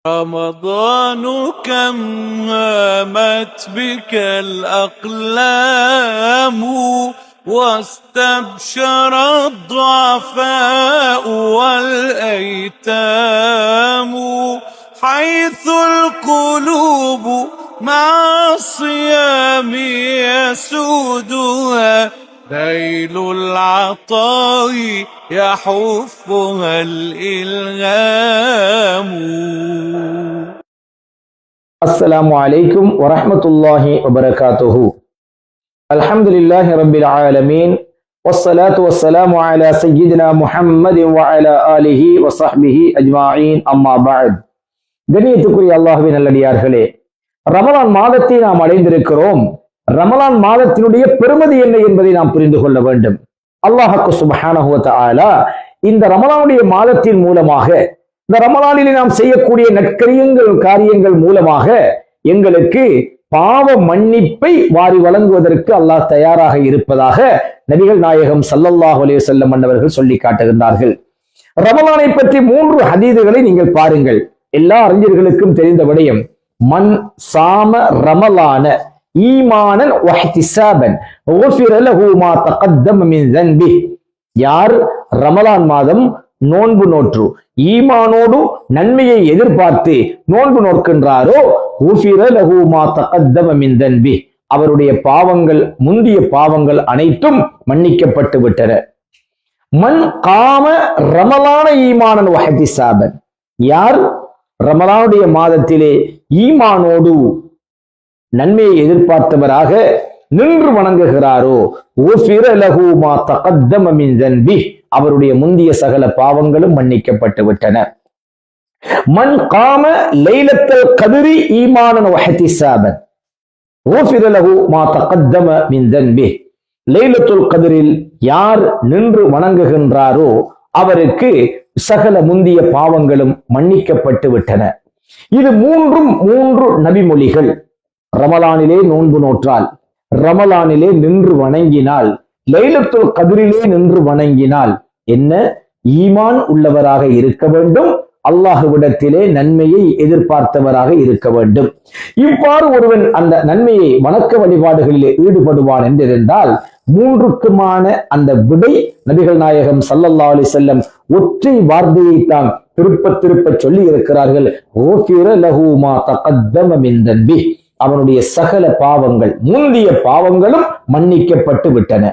رمضان كم هامت بك الأقلام واستبشر الضعفاء والأيتام حيث القلوب مع الصيام يسودها ذيل العطاء يحفها الإلهام. السلام عليكم ورحمة الله وبركاته. الحمد لله رب العالمين والصلاة والسلام على سيدنا محمد وعلى آله وصحبه أجمعين أما بعد. கண்ணியத்துக்குரிய அல்லாஹ்வின் நல்லடியார்களே, ரமலான் மாதத்தை நாம் அடைந்திருக்கிறோம். ரமலான் மாதத்தினுடைய பெருமதி என்ன என்பதை நாம் புரிந்து கொள்ள வேண்டும். அல்லாஹ் சுப்ஹானஹு வ தஆலா இந்த ரமலானுடைய மாதத்தின் மூலமாக, இந்த ரமலானிலே நாம் செய்யக்கூடிய காரியங்கள் மூலமாக எங்களுக்கு பாவ மன்னிப்பை வாரி வழங்குவதற்கு அல்லாஹ் தயாராக இருப்பதாக நபிகள் நாயகம் ஸல்லல்லாஹு அலைஹி வஸல்லம் அவர்கள் சொல்லி காட்டுகின்றார்கள். ரமலானை பற்றி 3 ஹதீதுகளை நீங்கள் பாருங்கள். எல்லா அறிஞர்களுக்கும் தெரிந்த விடயம், மன் சாம ரமலான ஈமானன் வஹ்திசாபன் குஃபிர லஹு மா தகத்தம மின் ஸன்பி. யார் ரமலான் மாதம் நோன்பு நோற்று ஈமானோடு நன்மையை எதிர்பார்த்து நோன்பு நோக்கின்றாரோ குஃபிர லஹு மா தகத்தம மின் ஸன்பி, அவருடைய பாவங்கள், முந்திய பாவங்கள் அனைத்தும் மன்னிக்கப்பட்டு விட்டன. மன் காம ரமலான ஈமானன் வஹ்திசாபன், யார் ரமலானுடைய மாதத்திலே ஈமானோடு நன்மையை எதிர்பார்த்தவராக நின்று வணங்குகிறாரோ உஃபிர லஹு மா தகத்தம மின் ஸன்பி, அவருடைய முந்திய சகல பாவங்களும் மன்னிக்கப்பட்டு விட்டன. மன் காம லைலத்துல் கத்ரி ஈமானன் வஹ்திசாபன் உஃபிர லஹு மா தகத்தம மின் ஸன்பி, லைலத்துல் கத்ரில் யார் நின்று வணங்குகின்றாரோ அவருக்கு சகல முந்திய பாவங்களும் மன்னிக்கப்பட்டு விட்டன. இது 3 நபிமொழிகள். ரமலானிலே நோன்பு நோற்றால், ரமலானிலே நின்று வணங்கினால், லைலத்துல் கத்ரிலே நின்று வணங்கினால் என்ன? ஈமான் உள்ளவராக இருக்க வேண்டும், அல்லாஹ்விடத்திலே நன்மையை எதிர்பார்த்தவராக இருக்க வேண்டும். இவ்வாறு ஒருவன் அந்த நன்மையை வணக்க வழிபாடுகளிலே ஈடுபடுவான் என்றிருந்தால் 3க்குமான அந்த விடை நபிகள் நாயகம் ஸல்லல்லாஹு அலைஹி வஸல்லம் ஒற்றை வார்த்தையை தான் திருப்ப சொல்லி இருக்கிறார்கள். குஃபிர லஹு மா தகத்தம மின் ஸன்பி, அவனுடைய சகல பாவங்கள், முந்திய பாவங்களும் மன்னிக்கப்பட்டு விட்டன.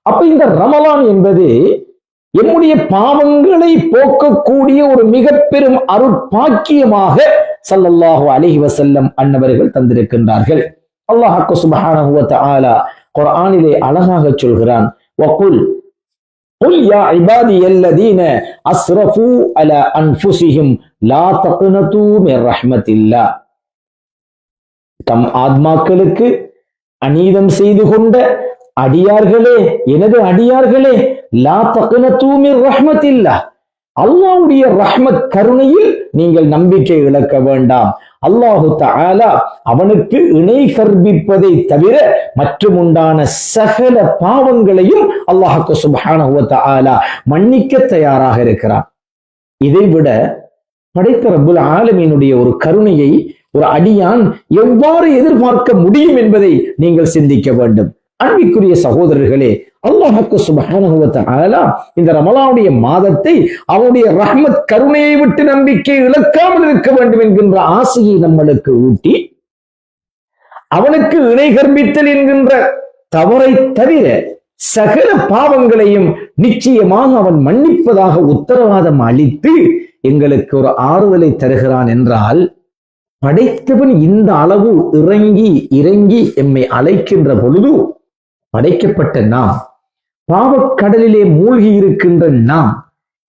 அப்ப இந்த ரமலான் என்பது என்னுடைய பாவங்களை போக்கக்கூடிய ஒரு மிக பெரும் அருட்பாக்கியமாக ஸல்லல்லாஹு அலைஹி வஸல்லம் அன்னவர்கள் தந்திருக்கின்றார்கள். அல்லாஹ் சுப்ஹானஹு வ தஆலா குர்ஆனிலே அழகாக சொல்கிறான், வகுல் குல் யா இபாதியல்லதீன அஸ்ரஃபு அலா அன்ஃபுஸிஹிம் லா தக்னது மிர் ரஹ்மத்தில்லாஹ், தம் ஆத்மாக்களுக்கு அநீதம் செய்து கொண்ட அடியார்களே, எனது அடியார்களே, லா தக்னது மிர் ரஹ்மத்தில்லாஹ், அல்லாஹ்வுடைய ரஹ்மத் கருணையில் நீங்கள் நம்பிக்கை இழக்க வேண்டாம். அல்லாஹு தஆலா அவனுக்கு இணை கற்பிப்பதை தவிர மற்றும் உண்டான சகல பாவங்களையும் அல்லாஹ் சுப்ஹானஹு வ தஆலா மன்னிக்க தயாராக இருக்கிறான். இதைவிட படைத்த ரப்புல் ஆலமீனுடைய ஒரு கருணையை ஒரு அடியான் எவ்வாறு எதிர்பார்க்க முடியும் என்பதை நீங்கள் சிந்திக்க வேண்டும். அன்பிற்குரிய சகோதரர்களே, அல்லாஹ் சுப்ஹானஹு வ தஆலா இந்த ரமலானுடைய மாதத்தை அவனுடைய ரஹ்மத் கருணையை விட்டு நம்பிக்கை இழக்காமல் இருக்க வேண்டும் என்கின்ற ஆசையை நம்மளுக்கு ஊட்டி, அவனுக்கு இணை கற்பித்தல் என்கின்ற தவறை தவிர சகல பாவங்களையும் நிச்சயமாக அவன் மன்னிப்பதாக உத்தரவாதம் அளித்து எங்களுக்கு ஒரு ஆறுதலை தருகிறான் என்றால், படைத்தவன் இந்த அளவு இறங்கி எம்மை அழைக்கின்ற பொழுது படைக்கப்பட்ட நாம், பாவக்கடலிலே மூழ்கி இருக்கின்ற நாம்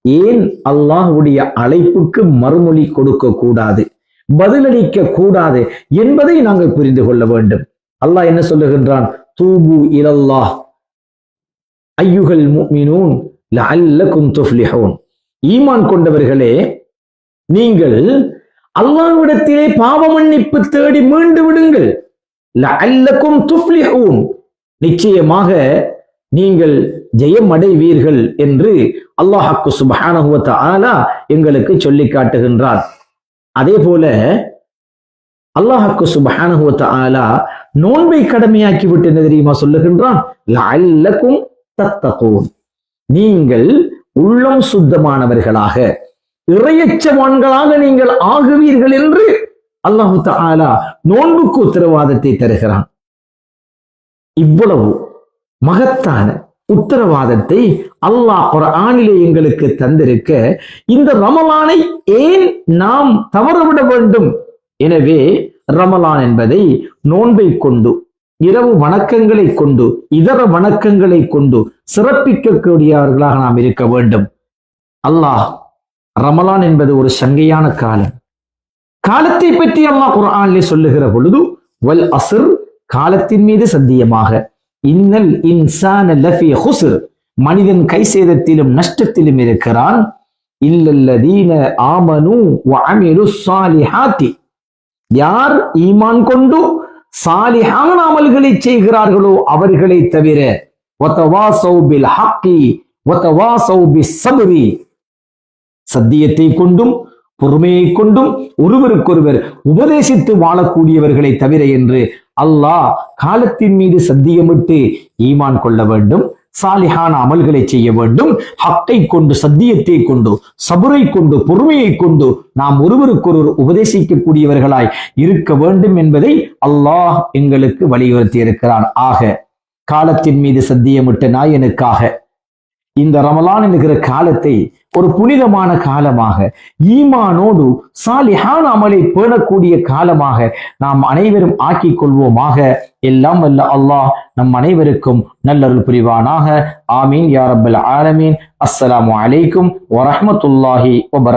ஏன் அல்லாஹ்வுடைய அழைப்புக்கு மறுமொழி கொடுக்க கூடாது, பதிலளிக்க கூடாது என்பதை நாங்கள் புரிந்து கொள்ள வேண்டும். அல்லாஹ் என்ன சொல்லுகின்றான்? தூபு இலல்லாஹ் அய்யுஹல் முஃமினூன் லஅல்லகும் துஃப்லிஹூன், ஈமான் கொண்டவர்களே, நீங்கள் அல்லாஹ்விடத்திலே பாவ மன்னிப்பு தேடி மீண்டு விடுங்கள். லஅல்லகும் துஃப்லிஹூன், நிச்சயமாக நீங்கள் ஜெயம் அடைவீர்கள் என்று அல்லாஹ் சுப்ஹானஹு வ தஆலா எங்களுக்கு சொல்லி காட்டுகின்றார். அதே போல அல்லாஹ்வுக்கு சுப்ஹானஹு வ தஆலா நோன்பை கடமையாக்கி விட்டு என்ன தெரியுமா சொல்லுகின்றான்? லஅல்லகும் தத்தகூன், நீங்கள் உள்ளம் சுத்தமானவர்களாக இறையச்சவான்களாக நீங்கள் ஆகுவீர்கள் என்று அல்லாஹு தஆலா நோன்புக்கு உத்தரவாதத்தை தருகிறான். இவ்வளவு மகத்தான உத்தரவாதத்தை அல்லாஹ் குர்ஆனிலே எங்களுக்கு தந்திருக்க இந்த ரமலானை ஏன் நாம் தவறவிட வேண்டும்? எனவே ரமலான் என்பதை நோன்பை கொண்டு, இரவு வணக்கங்களை கொண்டு, இதர வணக்கங்களை கொண்டு சிறப்பிக்கக்கூடியவர்களாக நாம் இருக்க வேண்டும். அல்லாஹ் ரமலான் என்பது ஒரு சங்கையான காலம். காலத்தை பற்றி அல்லாஹ் குர்ஆனிலே சொல்லுகிற பொழுது வல் அஸ்ர், காலத்தின் மீது சத்தியமாக, இன்னல் இன்சான லஃபீ ஹுஸ்ர், மனிதன் கை சேதத்திலும் நஷ்டத்திலும் இருக்கிறான், இல்லல்லதீன ஆமனு வ அமிலுஸ் ஸாலிஹாத்தி, யார் ஈமான் கொண்டு சாலிஹான அமல்களை செய்கிறார்களோ அவர்களை தவிர, வதவாஸௌ பில் ஹக்கி வதவாஸௌ பிஸ் ஸப்ரி, சத்தியத்தை கொண்டும் பொறுமையை கொண்டும் ஒருவருக்கொருவர் உபதேசித்து வாழக்கூடியவர்களை தவிர என்று அல்லாஹ் காலத்தின் மீது சத்தியமிட்டு ஈமான் கொள்ள வேண்டும், சாலிஹான அமல்களை செய்ய வேண்டும். ஹக்கை கொண்டு, சத்தியத்தை கொண்டு, சபுரை கொண்டு, பொறுமையை கொண்டு நாம் ஒருவருக்கொருவர் உபதேசிக்கக்கூடியவர்களாய் இருக்க வேண்டும் என்பதை அல்லாஹ் எங்களுக்கு வலியுறுத்தி இருக்கிறான். ஆக காலத்தின் மீது சத்தியமிட்ட நாயனுக்காக இந்த ரமலான் என்கிற காலத்தை ஒரு புனிதமான காலமாக, ஈமானோடு சாலிஹான அமலை பேணக்கூடிய காலமாக நாம் அனைவரும் ஆக்கிக் கொள்வோமாக. எல்லாம் வல்ல அல்லாஹ் நம் அனைவருக்கும் நல்லருள் புரிவானாக. ஆமீன் யா ரப்பல் ஆலமீன். அஸ்ஸலாமு அலைக்கும் வரஹ்மத்துல்லாஹி வபரகாத்துஹு.